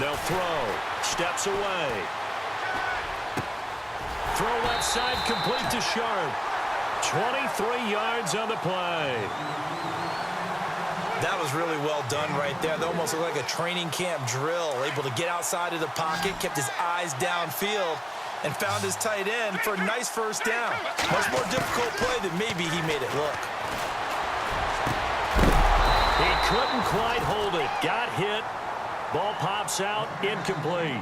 They'll throw. Steps away. Throw left side, complete to Sharp. 23 yards on the play. That was really well done right there. That almost looked like a training camp drill. Able to get outside of the pocket, kept his eyes downfield, and found his tight end for a nice first down. Much more difficult play than maybe he made it look. He couldn't quite hold it. Got hit. Ball pops out, incomplete.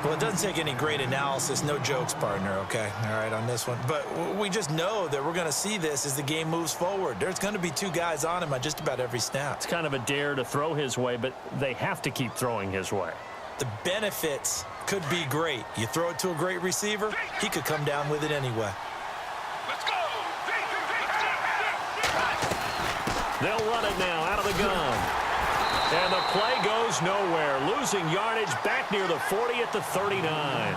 Well, it doesn't take any great analysis. No jokes, partner, okay? All right, on this one. But we just know that we're going to see this as the game moves forward. There's going to be two guys on him on just about every snap. It's kind of a dare to throw his way, but they have to keep throwing his way. The benefits could be great. You throw it to a great receiver, he could come down with it anyway. Let's go! They'll run it now out of the gun. And the play goes nowhere. Losing yardage back near the 40 at the 39.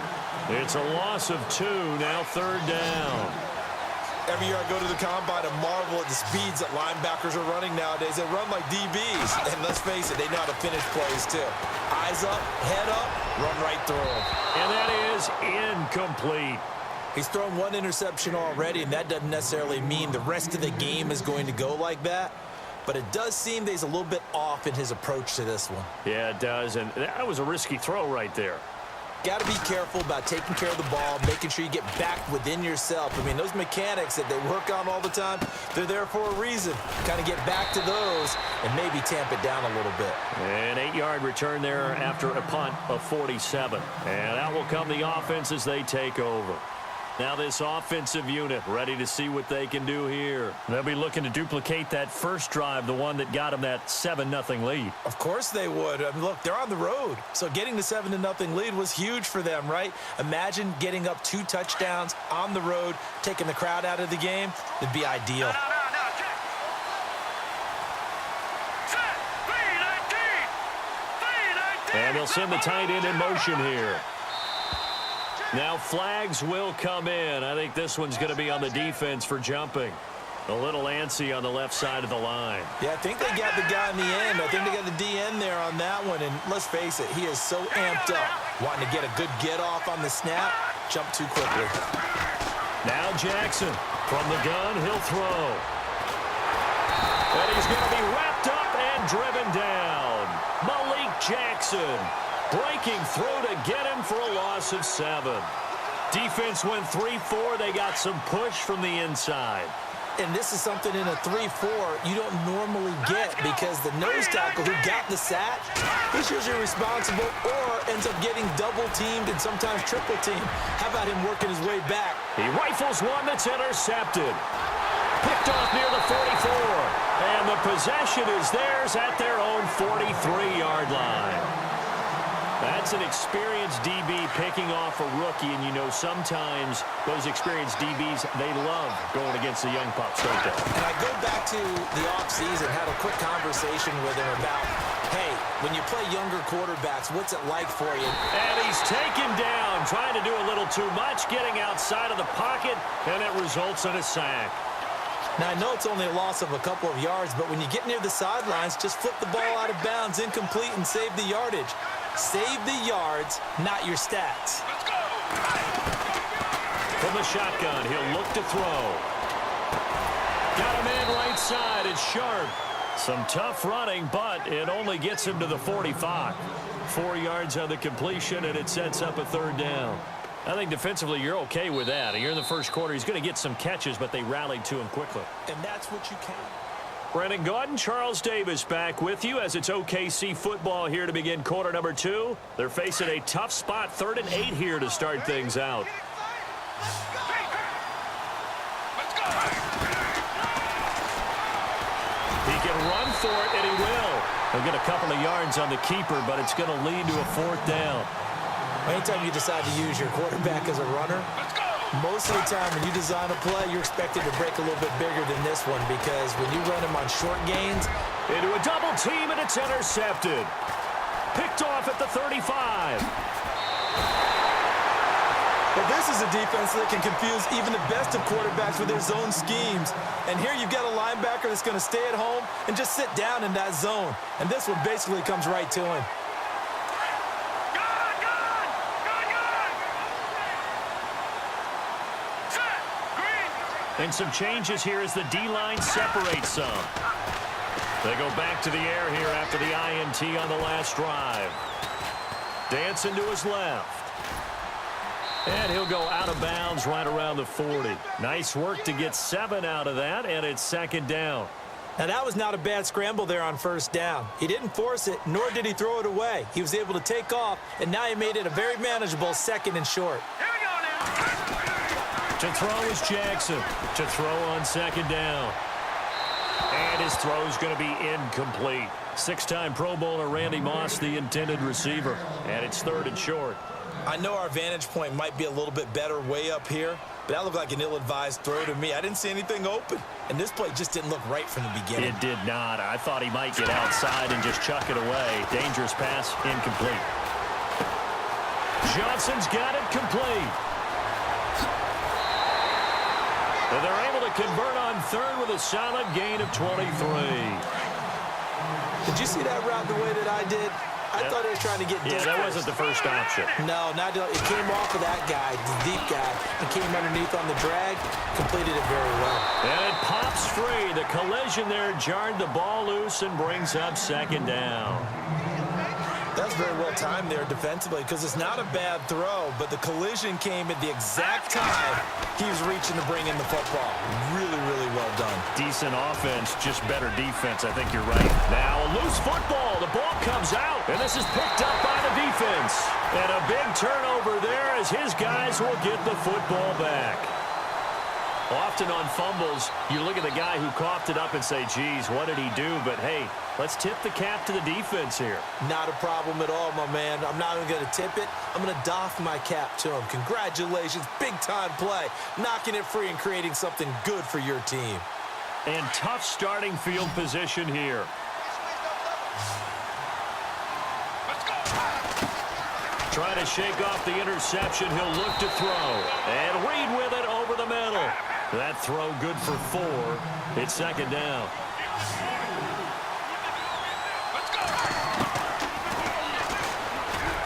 It's a loss of 2, now third down. Every year I go to the combine and marvel at the speeds that linebackers are running nowadays. They run like DBs. And let's face it, they know how to finish plays too. Eyes up, head up, run right through them. And that is incomplete. He's thrown one interception already, and that doesn't necessarily mean the rest of the game is going to go like that. But it does seem that he's a little bit off in his approach to this one. Yeah, it does, and that was a risky throw right there. Got to be careful about taking care of the ball, making sure you get back within yourself. I mean, those mechanics that they work on all the time, they're there for a reason. Kind of get back to those and maybe tamp it down a little bit. An 8-yard return there after a punt of 47. And out will come the offense as they take over. Now this offensive unit ready to see what they can do here. They'll be looking to duplicate that first drive, the one that got them that 7-0 lead. Of course they would. I mean, look, they're on the road. So getting the 7-0 lead was huge for them, right? Imagine getting up 2 touchdowns on the road, taking the crowd out of the game. It'd be ideal. And they'll send the tight end in motion here. Now flags will come in. I think this one's going to be on the defense for jumping. A little antsy on the left side of the line. Yeah, I think they got the guy in the end. I think they got the DN there on that one. And let's face it, he is so amped up. Wanting to get a good get off on the snap. Jump too quickly. Now Jackson from the gun. He'll throw. And he's going to be wrapped up and driven down. Malik Jackson breaking through to get him for a loss of 7. Defense went 3-4. They got some push from the inside. And this is something in a 3-4 you don't normally get because the nose tackle who got the sack, he's usually responsible or ends up getting double-teamed and sometimes triple-teamed. How about him working his way back? He rifles one that's intercepted. Picked off near the 44. And the possession is theirs at their own 43-yard line. That's an experienced DB picking off a rookie, and you know sometimes those experienced DBs, they love going against the young pups, don't they? And I go back to the offseason, had a quick conversation with him about, hey, when you play younger quarterbacks, what's it like for you? And he's taken down, trying to do a little too much, getting outside of the pocket, and it results in a sack. Now, I know it's only a loss of a couple of yards, but when you get near the sidelines, just flip the ball out of bounds, incomplete, and save the yardage. Save the yards, not your stats. Let's go! From the shotgun, he'll look to throw. Got a man right side. It's Sharp. Some tough running, but it only gets him to the 45. 4 yards on the completion, and it sets up a third down. I think defensively you're okay with that. Here in the first quarter, he's going to get some catches, but they rallied to him quickly. And that's what you can. Brandon Gaudin, Charles Davis back with you as it's OKC football here to begin quarter number 2. They're facing a tough spot, 3rd and 8 here to start things out. Let's go! He can run for it, and he will. He'll get a couple of yards on the keeper, but it's going to lead to a 4th down. Anytime you decide to use your quarterback as a runner, most of the time when you design a play, you're expected to break a little bit bigger than this one because when you run him on short gains. Into a double team, and it's intercepted. Picked off at the 35. But this is a defense that can confuse even the best of quarterbacks with their zone schemes. And here you've got a linebacker that's going to stay at home and just sit down in that zone. And this one basically comes right to him. And some changes here as the D-line separates some. They go back to the air here after the INT on the last drive. Dancing to his left. And he'll go out of bounds right around the 40. Nice work to get 7 out of that, and it's second down. Now, that was not a bad scramble there on first down. He didn't force it, nor did he throw it away. He was able to take off, and now he made it a very manageable second and short. Here we go now. To throw is Jackson. To throw on second down. And his throw is going to be incomplete. 6-time Pro Bowler Randy Moss, the intended receiver. And it's third and short. I know our vantage point might be a little bit better way up here, but that looked like an ill-advised throw to me. I didn't see anything open, and this play just didn't look right from the beginning. It did not. I thought he might get outside and just chuck it away. Dangerous pass, incomplete. Johnson's got it complete. And they're able to convert on third with a solid gain of 23. Did you see that route the way that I did? I thought he was trying to get deep. Yeah, that wasn't the first option. No, not it came off of that guy, the deep guy, and came underneath on the drag, completed it very well. And it pops free. The collision there jarred the ball loose and brings up second down. That's very well timed there defensively because it's not a bad throw, but the collision came at the exact time he was reaching to bring in the football. Really, really well done. Decent offense, just better defense. I think you're right. Now a loose football. The ball comes out, and this is picked up by the defense. And a big turnover there as his guys will get the football back. Often on fumbles, you look at the guy who coughed it up and say, geez, what did he do? But, hey, let's tip the cap to the defense here. Not a problem at all, my man. I'm not even going to tip it. I'm going to doff my cap to him. Congratulations. Big-time play. Knocking it free and creating something good for your team. And tough starting field position here. Trying to shake off the interception. He'll look to throw. And Reed with it over the middle. That throw good for 4. It's second down.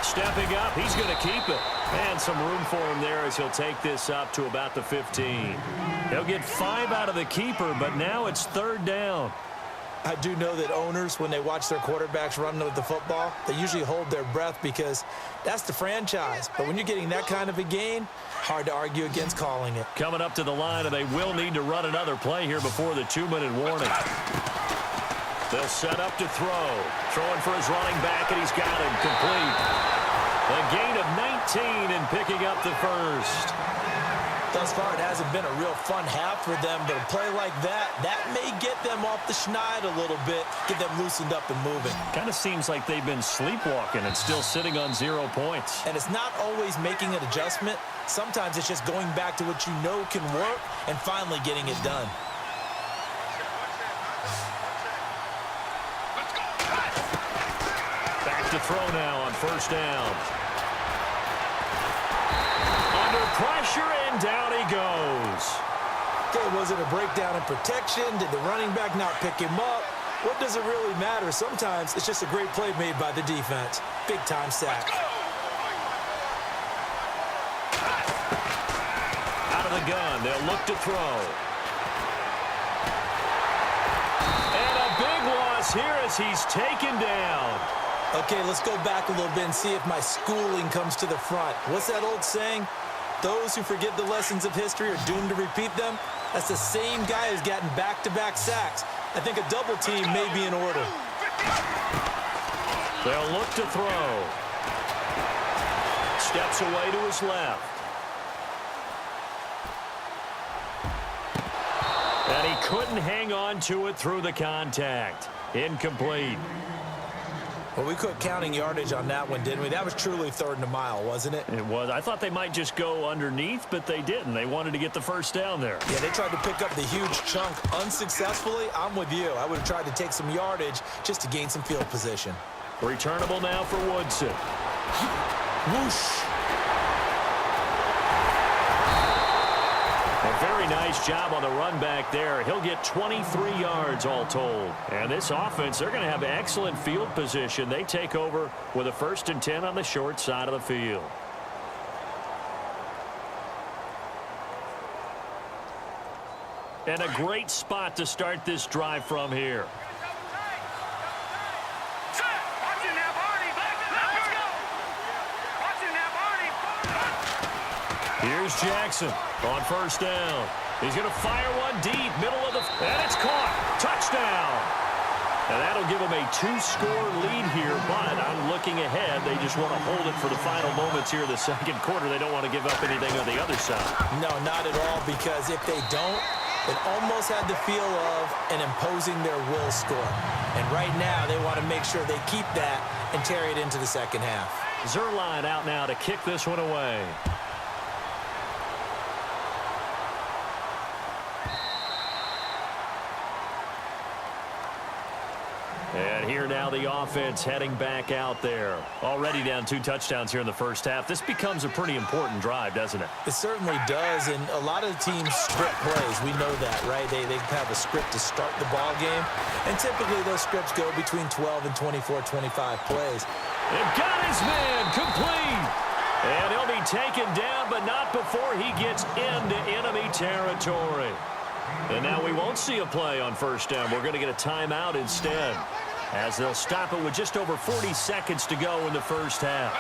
Stepping up, he's going to keep it. And some room for him there as he'll take this up to about the 15. He'll get 5 out of the keeper, but now it's third down. I do know that owners, when they watch their quarterbacks run with the football, they usually hold their breath because that's the franchise. But when you're getting that kind of a gain, hard to argue against calling it. Coming up to the line, and they will need to run another play here before the 2-minute warning. They'll set up to throw. Throwing for his running back, and he's got him complete. A gain of 19 and picking up the first. Thus far, it hasn't been a real fun half for them, but a play like that may get them off the schneid a little bit, get them loosened up and moving. Kind of seems like they've been sleepwalking and still sitting on 0 points. And it's not always making an adjustment. Sometimes it's just going back to what you know can work and finally getting it done. Back to throw now on first down. Under pressure, and down he goes. Okay, was it a breakdown in protection? Did the running back not pick him up? What does it really matter? Sometimes it's just a great play made by the defense. Big-time sack. Out of the gun, they'll look to throw. And a big loss here as he's taken down. Okay, let's go back a little bit and see if my schooling comes to the front. What's that old saying? Those who forget the lessons of history are doomed to repeat them. That's the same guy who's gotten back-to-back sacks. I think a double team may be in order. They'll look to throw. Steps away to his left. And he couldn't hang on to it through the contact. Incomplete. Well, we quit counting yardage on that one, didn't we? That was truly third and a mile, wasn't it? It was. I thought they might just go underneath, but they didn't. They wanted to get the first down there. Yeah, they tried to pick up the huge chunk unsuccessfully. I'm with you. I would have tried to take some yardage just to gain some field position. Returnable now for Woodson. Whoosh. A very nice job on the run back there. He'll get 23 yards all told. And this offense, they're going to have excellent field position. They take over with a 1st and 10 on the short side of the field. And a great spot to start this drive from here. Here's Jackson on first down. He's going to fire one deep, middle of the... And it's caught. Touchdown. And that'll give them a 2-score lead here, but I'm looking ahead. They just want to hold it for the final moments here of the second quarter. They don't want to give up anything on the other side. No, not at all, because if they don't, it almost had the feel of an imposing their will score. And right now, they want to make sure they keep that and carry it into the second half. Zerline out now to kick this one away. And here now the offense heading back out there. Already down 2 touchdowns here in the first half. This becomes a pretty important drive, doesn't it? It certainly does, and a lot of the teams script plays. We know that, right? They have a script to start the ball game, and typically those scripts go between 12 and 24, 25 plays. They've got his man complete. And he'll be taken down, but not before he gets into enemy territory. And now we won't see a play on first down. We're going to get a timeout instead, as they'll stop it with just over 40 seconds to go in the first half.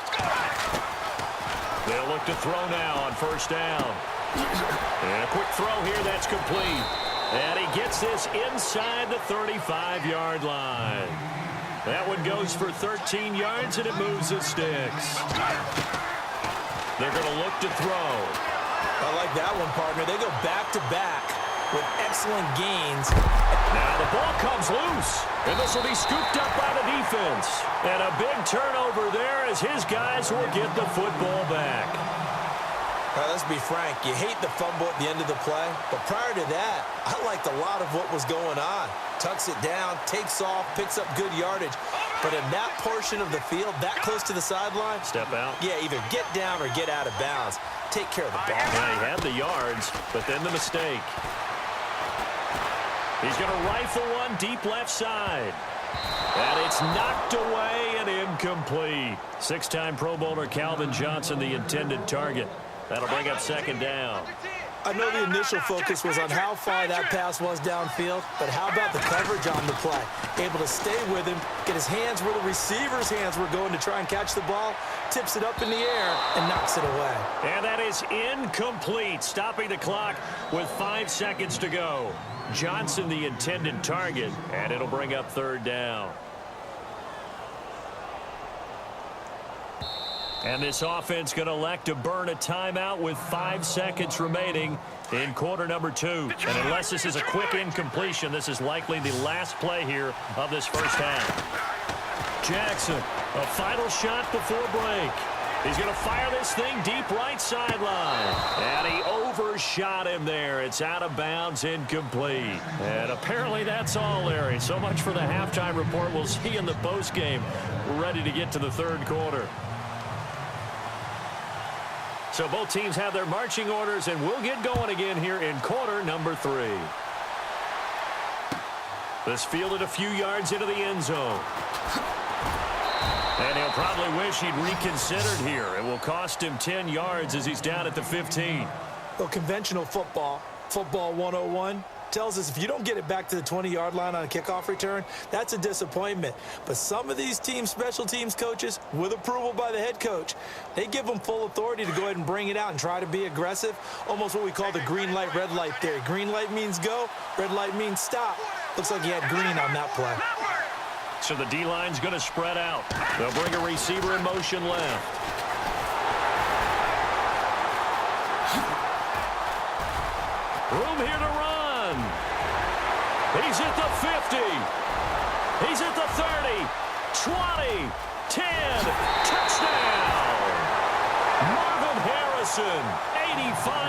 They'll look to throw now on first down. And a quick throw here, that's complete. And he gets this inside the 35-yard line. That one goes for 13 yards, and it moves the sticks. They're going to look to throw. I like that one, partner. They go back-to-back with excellent gains. Now the ball comes loose, and this will be scooped up by the defense. And a big turnover there as his guys will get the football back. Now, let's be frank. You hate the fumble at the end of the play, but prior to that, I liked a lot of what was going on. Tucks it down, takes off, picks up good yardage. But in that portion of the field, that close to the sideline, step out. Yeah, either get down or get out of bounds. Take care of the ball. Yeah, he had the yards, but then the mistake. He's going to rifle one deep left side. And it's knocked away and incomplete. 6-time Pro Bowler Calvin Johnson, the intended target. That'll bring up second down. I know the initial focus was on how far that pass was downfield, but how about the coverage on the play? Able to stay with him, get his hands where the receiver's hands were going to try and catch the ball, tips it up in the air, and knocks it away. And that is incomplete, stopping the clock with 5 seconds to go. Johnson, the intended target, and it'll bring up third down. And this offense going to elect to burn a timeout with 5 seconds remaining in quarter number 2. And unless this is a quick incompletion, this is likely the last play here of this first half. Jackson, a final shot before break. He's going to fire this thing deep right sideline. And he overshot him there. It's out of bounds, incomplete. And apparently that's all, Larry. So much for the halftime report. We'll see you in the postgame. We're ready to get to the third quarter. So both teams have their marching orders, and we'll get going again here in quarter number 3. This fielded a few yards into the end zone. And he'll probably wish he'd reconsidered here. It will cost him 10 yards as he's down at the 15. Well, conventional football 101, tells us if you don't get it back to the 20-yard line on a kickoff return, that's a disappointment. But some of these teams, special teams coaches, with approval by the head coach, they give them full authority to go ahead and bring it out and try to be aggressive, almost what we call the green light, red light theory. Green light means go, red light means stop. Looks like he had green on that play. So the D-line's going to spread out. They'll bring a receiver in motion left. Room here to run. He's at the 50. He's at the 30. 20. 10. Touchdown. Marvin Harrison, 85.